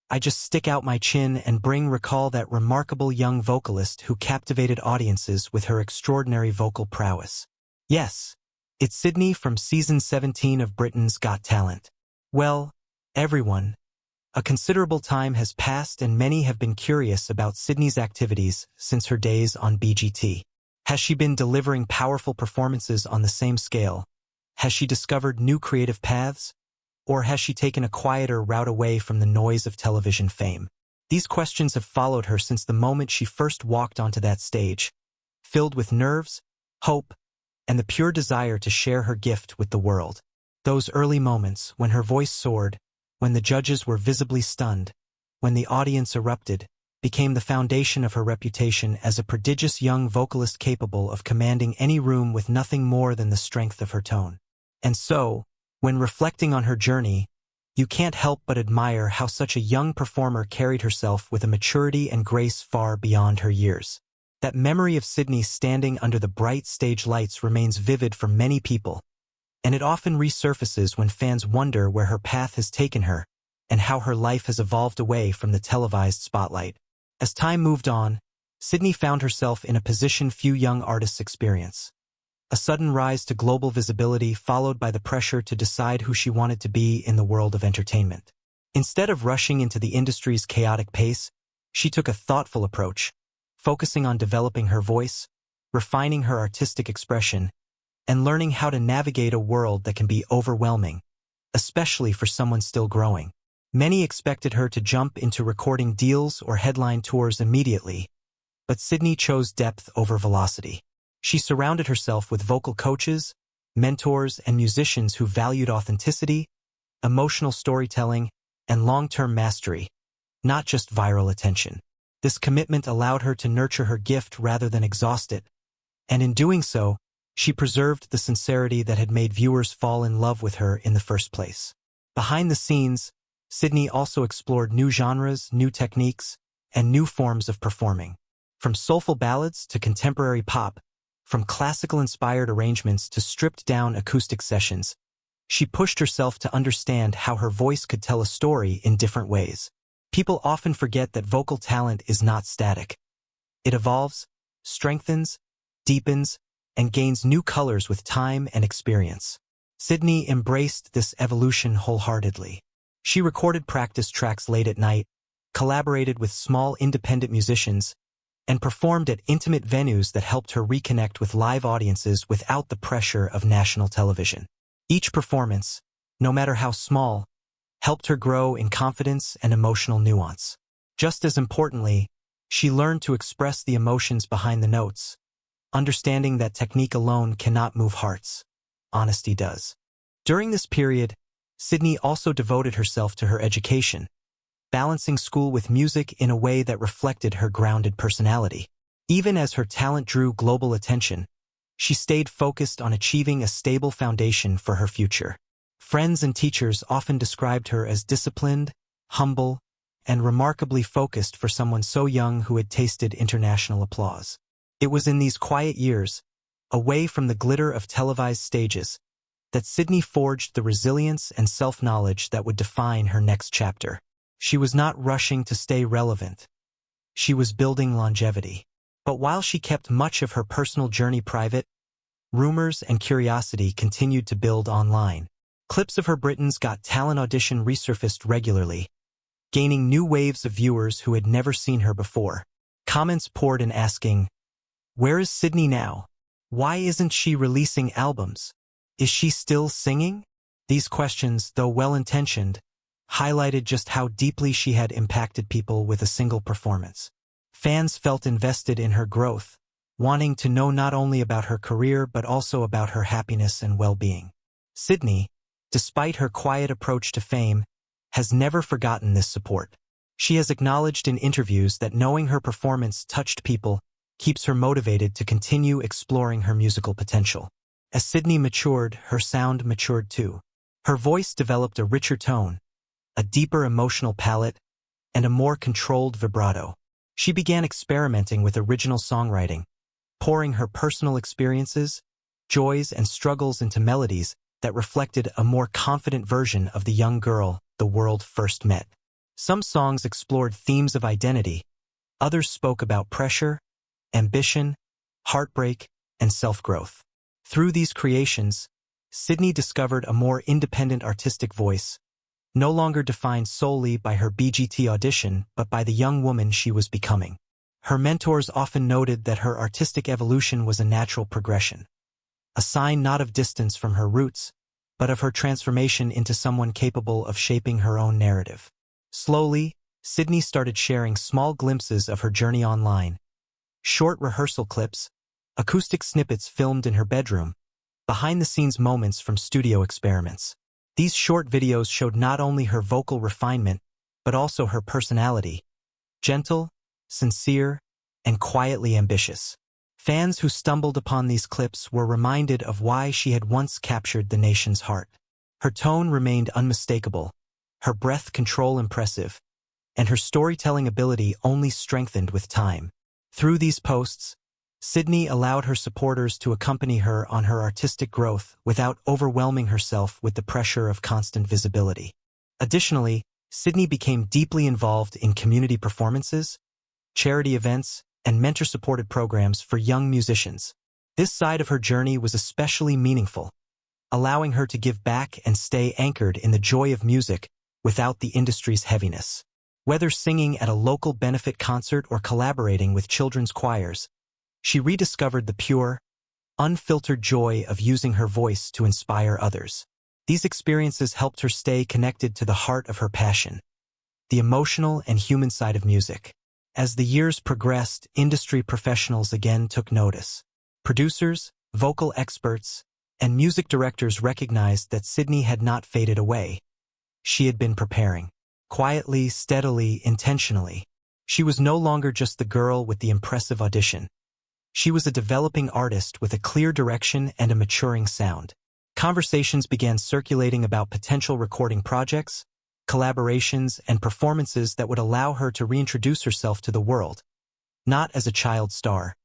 I just stick out my chin and recall that remarkable young vocalist who captivated audiences with her extraordinary vocal prowess. Yes, it's Sydney from season 17 of Britain's Got Talent. Well, everyone, a considerable time has passed and many have been curious about Sydney's activities since her days on BGT. Has she been delivering powerful performances on the same scale? Has she discovered new creative paths? Or has she taken a quieter route away from the noise of television fame? These questions have followed her since the moment she first walked onto that stage, filled with nerves, hope, and the pure desire to share her gift with the world. Those early moments when her voice soared, when the judges were visibly stunned, when the audience erupted, became the foundation of her reputation as a prodigious young vocalist capable of commanding any room with nothing more than the strength of her tone. And so, when reflecting on her journey, you can't help but admire how such a young performer carried herself with a maturity and grace far beyond her years. That memory of Sydney standing under the bright stage lights remains vivid for many people, and it often resurfaces when fans wonder where her path has taken her and how her life has evolved away from the televised spotlight. As time moved on, Sydney found herself in a position few young artists experience. A sudden rise to global visibility followed by the pressure to decide who she wanted to be in the world of entertainment. Instead of rushing into the industry's chaotic pace, she took a thoughtful approach, focusing on developing her voice, refining her artistic expression, and learning how to navigate a world that can be overwhelming, especially for someone still growing. Many expected her to jump into recording deals or headline tours immediately, but Sydney chose depth over velocity. She surrounded herself with vocal coaches, mentors, and musicians who valued authenticity, emotional storytelling, and long-term mastery, not just viral attention. This commitment allowed her to nurture her gift rather than exhaust it, and in doing so, she preserved the sincerity that had made viewers fall in love with her in the first place. Behind the scenes, Sydney also explored new genres, new techniques, and new forms of performing. From soulful ballads to contemporary pop, from classical-inspired arrangements to stripped-down acoustic sessions, she pushed herself to understand how her voice could tell a story in different ways. People often forget that vocal talent is not static. It evolves, strengthens, deepens, and gains new colors with time and experience. Sydney embraced this evolution wholeheartedly. She recorded practice tracks late at night, collaborated with small independent musicians, and performed at intimate venues that helped her reconnect with live audiences without the pressure of national television. Each performance, no matter how small, helped her grow in confidence and emotional nuance. Just as importantly, she learned to express the emotions behind the notes, understanding that technique alone cannot move hearts. Honesty does. During this period, Sydney also devoted herself to her education, balancing school with music in a way that reflected her grounded personality. Even as her talent drew global attention, she stayed focused on achieving a stable foundation for her future. Friends and teachers often described her as disciplined, humble, and remarkably focused for someone so young who had tasted international applause. It was in these quiet years, away from the glitter of televised stages, that Sydney forged the resilience and self-knowledge that would define her next chapter. She was not rushing to stay relevant. She was building longevity. But while she kept much of her personal journey private, rumors and curiosity continued to build online. Clips of her Britain's Got Talent audition resurfaced regularly, gaining new waves of viewers who had never seen her before. Comments poured in asking, "Where is Sydney now? Why isn't she releasing albums? Is she still singing?" These questions, though well-intentioned, highlighted just how deeply she had impacted people with a single performance. Fans felt invested in her growth, wanting to know not only about her career but also about her happiness and well-being. Sydney, despite her quiet approach to fame, has never forgotten this support. She has acknowledged in interviews that knowing her performance touched people keeps her motivated to continue exploring her musical potential. As Sydney matured, her sound matured too. Her voice developed a richer tone, a deeper emotional palette, and a more controlled vibrato. She began experimenting with original songwriting, pouring her personal experiences, joys, and struggles into melodies that reflected a more confident version of the young girl the world first met. Some songs explored themes of identity, others spoke about pressure, ambition, heartbreak, and self-growth. Through these creations, Sydney discovered a more independent artistic voice, no longer defined solely by her BGT audition but by the young woman she was becoming. Her mentors often noted that her artistic evolution was a natural progression, a sign not of distance from her roots, but of her transformation into someone capable of shaping her own narrative. Slowly, Sydney started sharing small glimpses of her journey online. Short rehearsal clips, acoustic snippets filmed in her bedroom, behind-the-scenes moments from studio experiments. These short videos showed not only her vocal refinement, but also her personality, gentle, sincere, and quietly ambitious. Fans who stumbled upon these clips were reminded of why she had once captured the nation's heart. Her tone remained unmistakable, her breath control impressive, and her storytelling ability only strengthened with time. Through these posts, Sydney allowed her supporters to accompany her on her artistic growth without overwhelming herself with the pressure of constant visibility. Additionally, Sydney became deeply involved in community performances, charity events, and mentor-supported programs for young musicians. This side of her journey was especially meaningful, allowing her to give back and stay anchored in the joy of music without the industry's heaviness. Whether singing at a local benefit concert or collaborating with children's choirs, she rediscovered the pure, unfiltered joy of using her voice to inspire others. These experiences helped her stay connected to the heart of her passion, the emotional and human side of music. As the years progressed, industry professionals again took notice. Producers, vocal experts, and music directors recognized that Sydney had not faded away. She had been preparing. Quietly, steadily, intentionally. She was no longer just the girl with the impressive audition. She was a developing artist with a clear direction and a maturing sound. Conversations began circulating about potential recording projects, collaborations, and performances that would allow her to reintroduce herself to the world, not as a child star,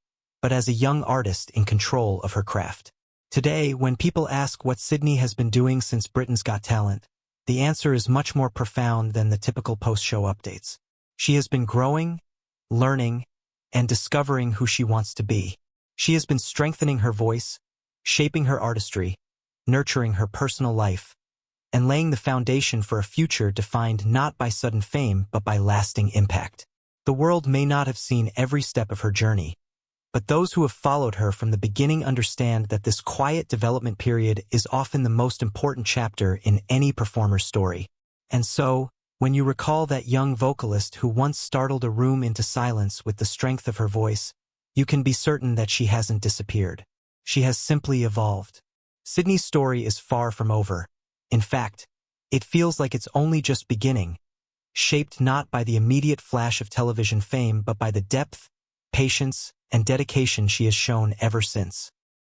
but as a young artist in control of her craft. Today, when people ask what Sydney has been doing since Britain's Got Talent, the answer is much more profound than the typical post-show updates. She has been growing, learning, and discovering who she wants to be. She has been strengthening her voice, shaping her artistry, nurturing her personal life, and laying the foundation for a future defined not by sudden fame but by lasting impact. The world may not have seen every step of her journey, but those who have followed her from the beginning understand that this quiet development period is often the most important chapter in any performer's story. And so, when you recall that young vocalist who once startled a room into silence with the strength of her voice, you can be certain that she hasn't disappeared. She has simply evolved. Sydney's story is far from over. In fact, it feels like it's only just beginning, shaped not by the immediate flash of television fame but by the depth, patience, and dedication she has shown ever since.